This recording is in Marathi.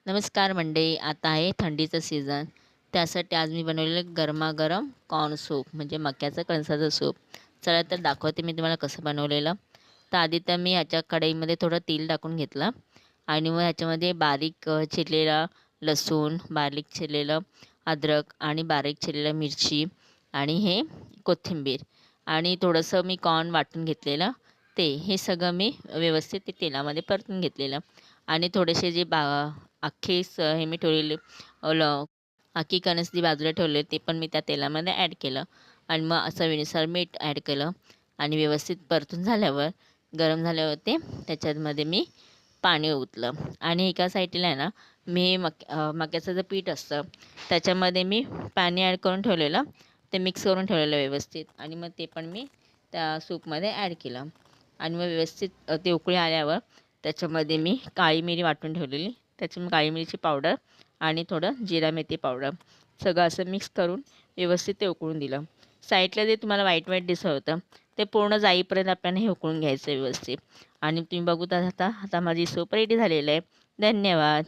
नमस्कार मंडळी. आता आहे थंडीचं सीझन. त्यासाठी आज मी बनवलेलं गरमागरम कॉर्न सूप म्हणजे मक्याचं कणसाचं सूप. चला तर दाखवते मी तुम्हाला कसं बनवलेलं. तर आधी तर मी ह्याच्या कढईमध्ये थोडं तेल टाकून घेतलं आणि मग ह्याच्यामध्ये बारीक चिरलेला लसूण, बारीक चिरलेलं अद्रक आणि बारीक चिरलेलं मिरची आणि हे कोथिंबीर आणि थोडंसं मी कॉर्न वाटून घेतलेलं हे सगळं मी व्यवस्थित ते तेलामध्ये परतून घेतलेलं आणि थोडेसे जे अख्खे हे मी ठेवलेले ल अख्खी कणस बाजूला ठेवले ते पण मी त्या तेलामध्ये ॲड केलं आणि मग चवीनुसार मीठ ॲड केलं आणि व्यवस्थित परतून झाल्यावर गरम झाल्यावर त्याच्यामध्ये मी पाणी ओतलं आणि एका साईडला आहे ना मी मक्याचं जे पीठ असतं त्याच्यामध्ये मी पाणी ॲड करून ठेवलेलं, ते मिक्स करून ठेवलेलं व्यवस्थित आणि मग ते पण मी त्या सूपमध्ये ॲड केलं आणि मग व्यवस्थित ते उकळी आल्यावर त्याच्यामध्ये मी काळी मिरी वाटून ठेवलेली, त्याच्यामध्ये काळी मिरीची पावडर आणि थोडं जिरा मेथी पावडर सगळं असं मिक्स करून व्यवस्थित ते उकळून दिलं. साईडला जे तुम्हाला व्हाईट व्हाईट दिसत होतं ते पूर्ण जाईपर्यंत आपल्याला हे उकळून घ्यायचं व्यवस्थित आणि तुम्ही बघू आता आता माझी सूप रेडी झालेलं आहे. धन्यवाद.